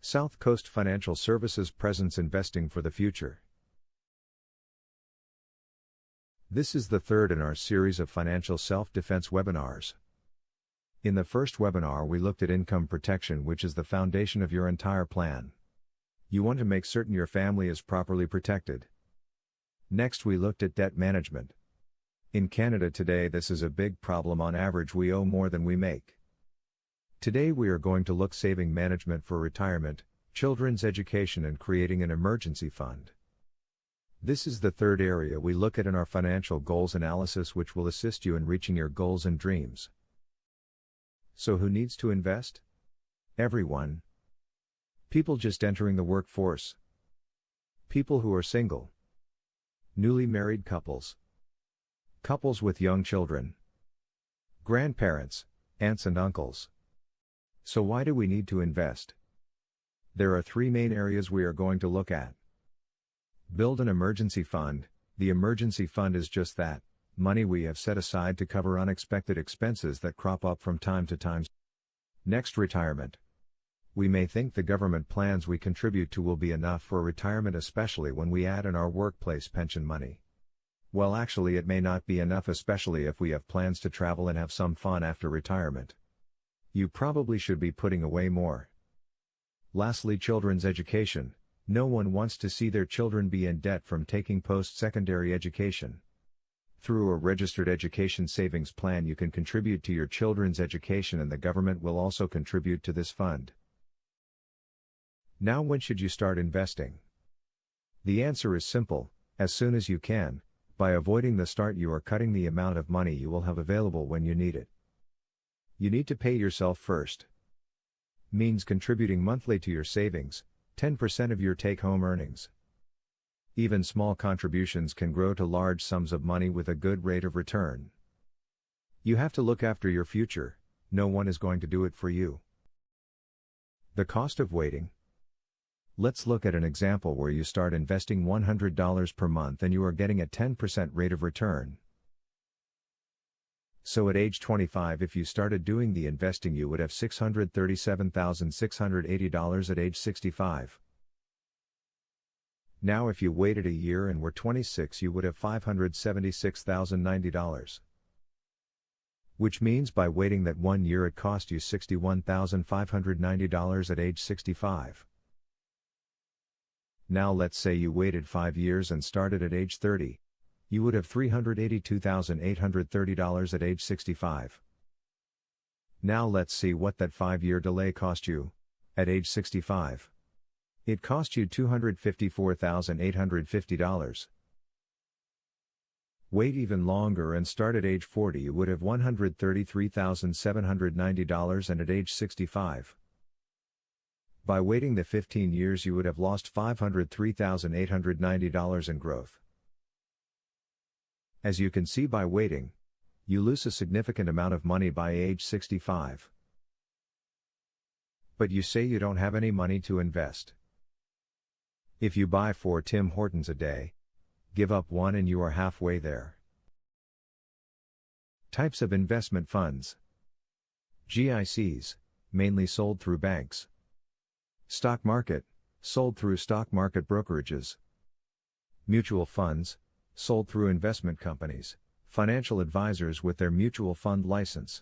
South Coast Financial Services presents investing for the future. This is the third in our series of financial self-defense webinars. In the first webinar we looked at income protection, which is the foundation of your entire plan. You want to make certain your family is properly protected. Next we looked at debt management. In Canada today this is a big problem. On average we owe more than we make. Today we are going to look saving management for retirement, children's education and creating an emergency fund. This is the third area we look at in our financial goals analysis, which will assist you in reaching your goals and dreams. So who needs to invest? Everyone. People just entering the workforce. People who are single. Newly married couples. Couples with young children. Grandparents, aunts and uncles. So why do we need to invest? There are three main areas we are going to look at. Build an emergency fund. The emergency fund is just that, money we have set aside to cover unexpected expenses that crop up from time to time. Next, retirement. We may think the government plans we contribute to will be enough for retirement, especially when we add in our workplace pension money. Well, actually it may not be enough, especially if we have plans to travel and have some fun after retirement. You probably should be putting away more. Lastly, children's education. No one wants to see their children be in debt from taking post-secondary education. Through a registered education savings plan you can contribute to your children's education, and the government will also contribute to this fund. Now, when should you start investing? The answer is simple: as soon as you can. By avoiding the start you are cutting the amount of money you will have available when you need it. You need to pay yourself first. Means contributing monthly to your savings, 10% of your take-home earnings. Even small contributions can grow to large sums of money with a good rate of return. You have to look after your future. No one is going to do it for you. The cost of waiting. Let's look at an example where you start investing $100 per month and you are getting a 10% rate of return. So at age 25, if you started doing the investing, you would have $637,680 at age 65. Now if you waited a year and were 26, you would have $576,090. Which means by waiting that 1 year it cost you $61,590 at age 65. Now let's say you waited 5 years and started at age 30. You would have $382,830 at age 65. Now let's see what that 5-year delay cost you. At age 65. It cost you $254,850. Wait even longer and start at age 40, you would have $133,790 and at age 65. By waiting the 15 years you would have lost $503,890 in growth. As you can see, by waiting, you lose a significant amount of money by age 65. But you say you don't have any money to invest. If you buy 4 Tim Hortons a day, give up 1 and you are halfway there. Types of investment funds. GICs, mainly sold through banks. Stock market, sold through stock market brokerages. Mutual funds, sold through investment companies, financial advisors with their mutual fund license.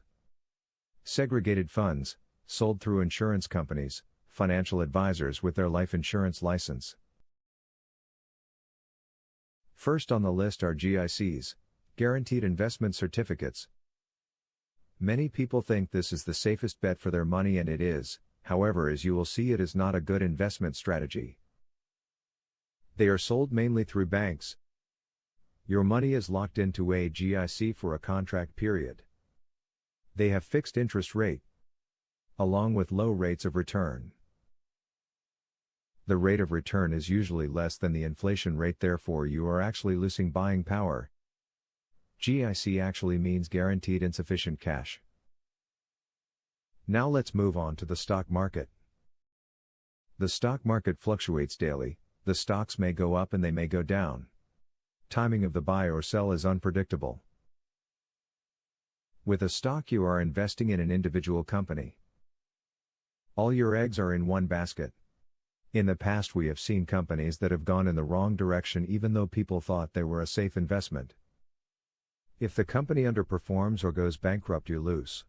Segregated funds, sold through insurance companies, financial advisors with their life insurance license. First on the list are GICs, guaranteed investment certificates. Many people think this is the safest bet for their money, and it is. However, as you will see, it is not a good investment strategy. They are sold mainly through banks. Your money is locked into a GIC for a contract period. They have fixed interest rate, along with low rates of return. The rate of return is usually less than the inflation rate, therefore you are actually losing buying power. GIC actually means guaranteed insufficient cash. Now let's move on to the stock market. The stock market fluctuates daily. The stocks may go up and they may go down. Timing of the buy or sell is unpredictable. With a stock you are investing in an individual company. All your eggs are in one basket. In the past, we have seen companies that have gone in the wrong direction even though people thought they were a safe investment. If the company underperforms or goes bankrupt, you lose.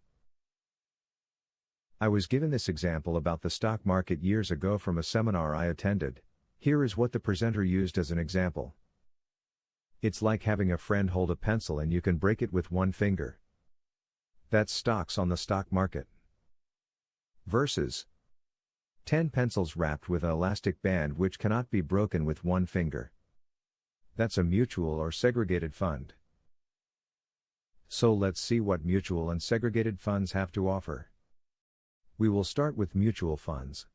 I was given this example about the stock market years ago from a seminar I attended. Here is what the presenter used as an example. It's like having a friend hold a pencil and you can break it with one finger. That's stocks on the stock market. Versus 10 pencils wrapped with an elastic band which cannot be broken with one finger. That's a mutual or segregated fund. So let's see what mutual and segregated funds have to offer. We will start with mutual funds.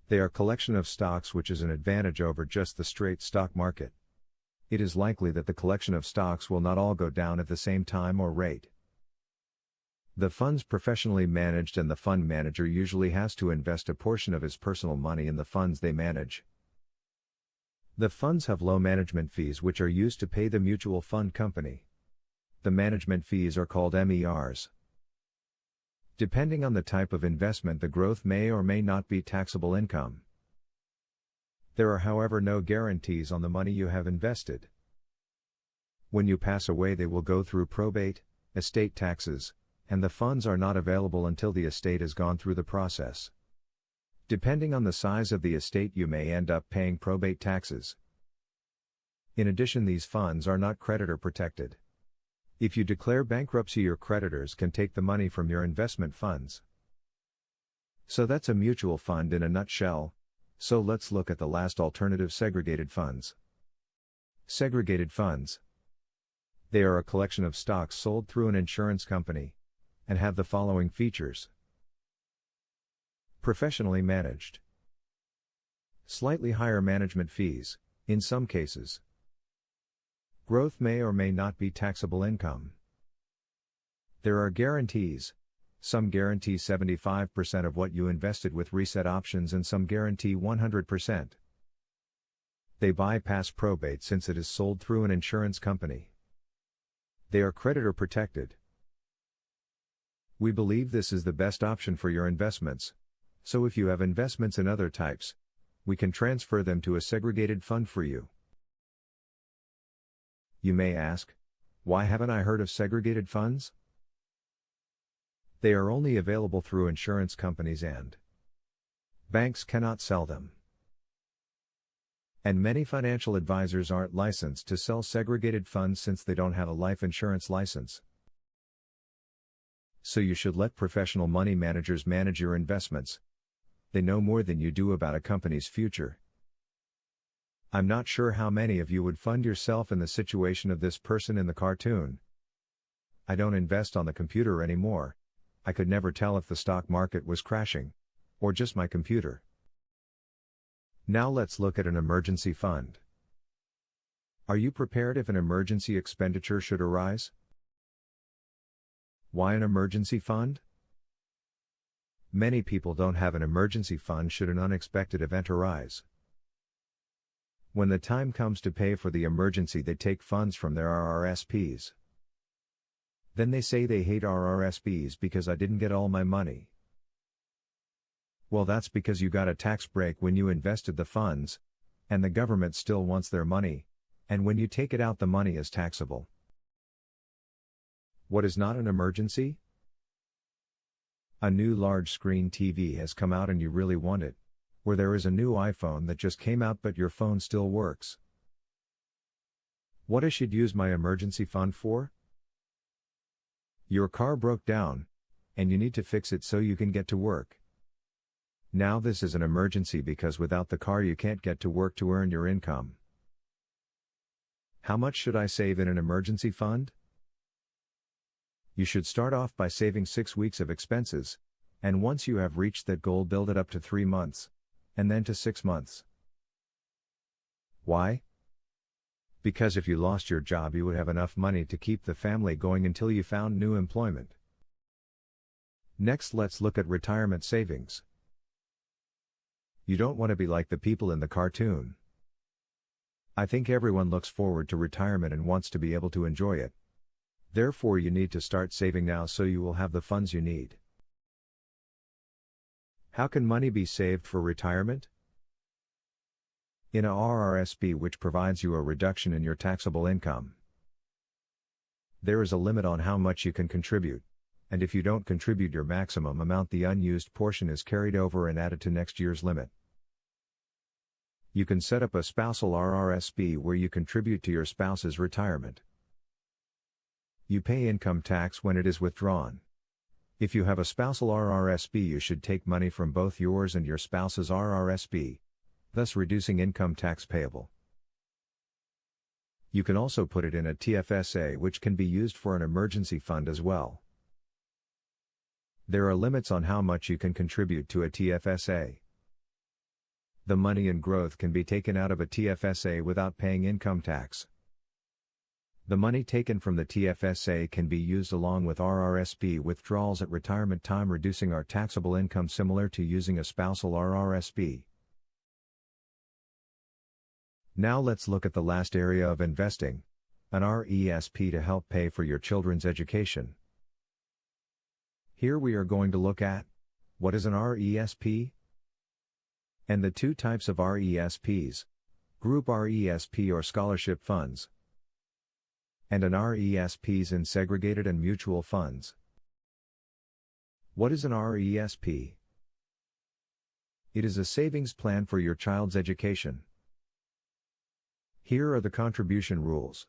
They are a collection of stocks which is an advantage over just the straight stock market. It is likely that the collection of stocks will not all go down at the same time or rate. The funds professionally managed, and the fund manager usually has to invest a portion of his personal money in the funds they manage. The funds have low management fees which are used to pay the mutual fund company. The management fees are called MERs. Depending on the type of investment, the growth may or may not be taxable income. There are, however, no guarantees on the money you have invested. When you pass away, they will go through probate, estate taxes, and the funds are not available until the estate has gone through the process. Depending on the size of the estate, you may end up paying probate taxes. In addition, these funds are not creditor protected. If you declare bankruptcy, your creditors can take the money from your investment funds. So that's a mutual fund in a nutshell. So let's look at the last alternative, segregated funds. Segregated funds. They are a collection of stocks sold through an insurance company, and have the following features. Professionally managed. Slightly higher management fees, in some cases. Growth may or may not be taxable income. There are guarantees. Some guarantee 75% of what you invested with reset options, and some guarantee 100%. They bypass probate since it is sold through an insurance company. They are creditor protected. We believe this is the best option for your investments. So if you have investments in other types, we can transfer them to a segregated fund for you. You may ask, why haven't I heard of segregated funds? They are only available through insurance companies, and banks cannot sell them. And many financial advisors aren't licensed to sell segregated funds since they don't have a life insurance license. So you should let professional money managers manage your investments. They know more than you do about a company's future. I'm not sure how many of you would fund yourself in the situation of this person in the cartoon. I don't invest on the computer anymore. I could never tell if the stock market was crashing, or just my computer. Now let's look at an emergency fund. Are you prepared if an emergency expenditure should arise? Why an emergency fund? Many people don't have an emergency fund should an unexpected event arise. When the time comes to pay for the emergency, they take funds from their RRSPs. Then they say they hate RRSPs because I didn't get all my money. Well, that's because you got a tax break when you invested the funds, and the government still wants their money, and when you take it out, the money is taxable. What is not an emergency? A new large screen TV has come out and you really want it. Or there is a new iPhone that just came out but your phone still works. What I should use my emergency fund for? Your car broke down, and you need to fix it so you can get to work. Now this is an emergency because without the car you can't get to work to earn your income. How much should I save in an emergency fund? You should start off by saving 6 weeks of expenses, and once you have reached that goal, build it up to 3 months, and then to 6 months. Why? Because if you lost your job, you would have enough money to keep the family going until you found new employment. Next, let's look at retirement savings. You don't want to be like the people in the cartoon. I think everyone looks forward to retirement and wants to be able to enjoy it. Therefore, you need to start saving now so you will have the funds you need. How can money be saved for retirement? In a RRSP, which provides you a reduction in your taxable income, there is a limit on how much you can contribute, and if you don't contribute your maximum amount, the unused portion is carried over and added to next year's limit. You can set up a spousal RRSP where you contribute to your spouse's retirement. You pay income tax when it is withdrawn. If you have a spousal RRSP, you should take money from both yours and your spouse's RRSP, thus reducing income tax payable. You can also put it in a TFSA, which can be used for an emergency fund as well. There are limits on how much you can contribute to a TFSA. The money and growth can be taken out of a TFSA without paying income tax. The money taken from the TFSA can be used along with RRSP withdrawals at retirement time, reducing our taxable income similar to using a spousal RRSP. Now let's look at the last area of investing, an RESP to help pay for your children's education. Here we are going to look at what is an RESP and the two types of RESPs, group RESP or scholarship funds, and an RESPs in segregated and mutual funds. What is an RESP? It is a savings plan for your child's education. Here are the contribution rules.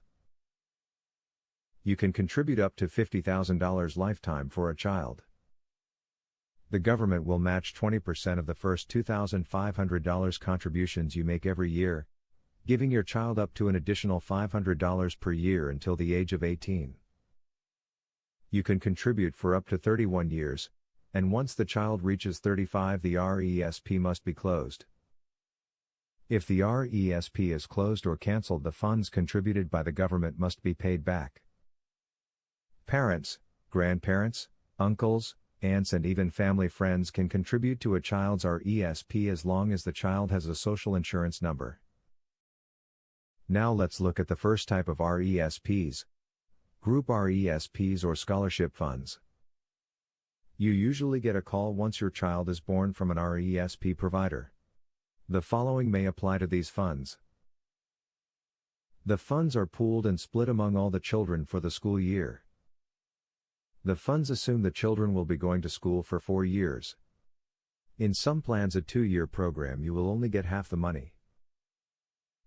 You can contribute up to $50,000 lifetime for a child. The government will match 20% of the first $2,500 contributions you make every year, giving your child up to an additional $500 per year until the age of 18. You can contribute for up to 31 years, and once the child reaches 35, the RESP must be closed. If the RESP is closed or cancelled, the funds contributed by the government must be paid back. Parents, grandparents, uncles, aunts and even family friends can contribute to a child's RESP as long as the child has a social insurance number. Now let's look at the first type of RESPs, group RESPs or scholarship funds. You usually get a call once your child is born from an RESP provider. The following may apply to these funds. The funds are pooled and split among all the children for the school year. The funds assume the children will be going to school for 4 years. In some plans, a 2-year program, you will only get half the money.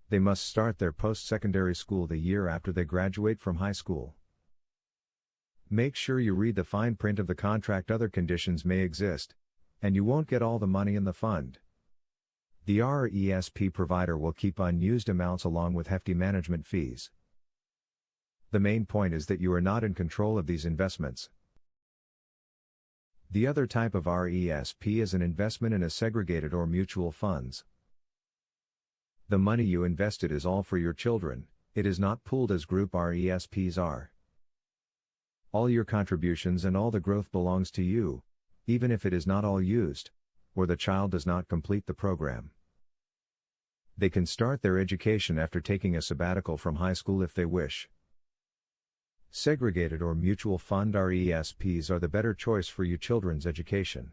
They must start their post-secondary school the year after they graduate from high school. Make sure you read the fine print of the contract. Other conditions may exist, and you won't get all the money in the fund. The RESP provider will keep unused amounts along with hefty management fees. The main point is that you are not in control of these investments. The other type of RESP is an investment in a segregated or mutual funds. The money you invested is all for your children, it is not pooled as group RESPs are. All your contributions and all the growth belongs to you, even if it is not all used, or the child does not complete the program. They can start their education after taking a sabbatical from high school if they wish. Segregated or mutual fund RESPs are the better choice for your children's education.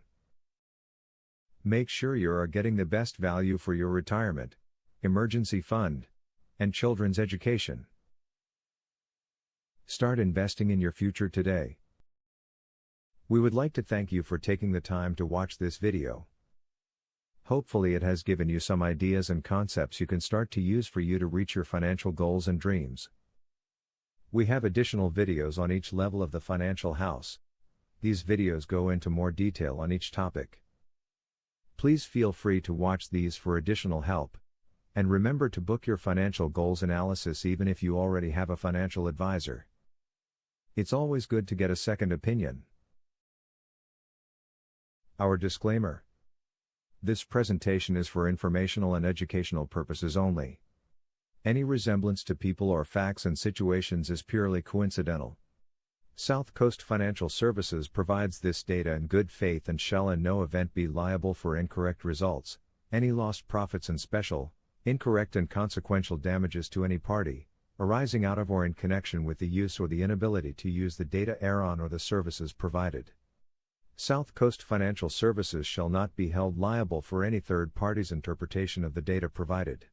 Make sure you are getting the best value for your retirement, emergency fund, and children's education. Start investing in your future today. We would like to thank you for taking the time to watch this video. Hopefully it has given you some ideas and concepts you can start to use for you to reach your financial goals and dreams. We have additional videos on each level of the financial house. These videos go into more detail on each topic. Please feel free to watch these for additional help. And remember to book your financial goals analysis even if you already have a financial advisor. It's always good to get a second opinion. Our disclaimer. This presentation is for informational and educational purposes only. Any resemblance to people or facts and situations is purely coincidental. South Coast Financial Services provides this data in good faith and shall in no event be liable for incorrect results, any lost profits and special, incorrect and consequential damages to any party, arising out of or in connection with the use or the inability to use the data thereon or the services provided. South Coast Financial Services shall not be held liable for any third party's interpretation of the data provided.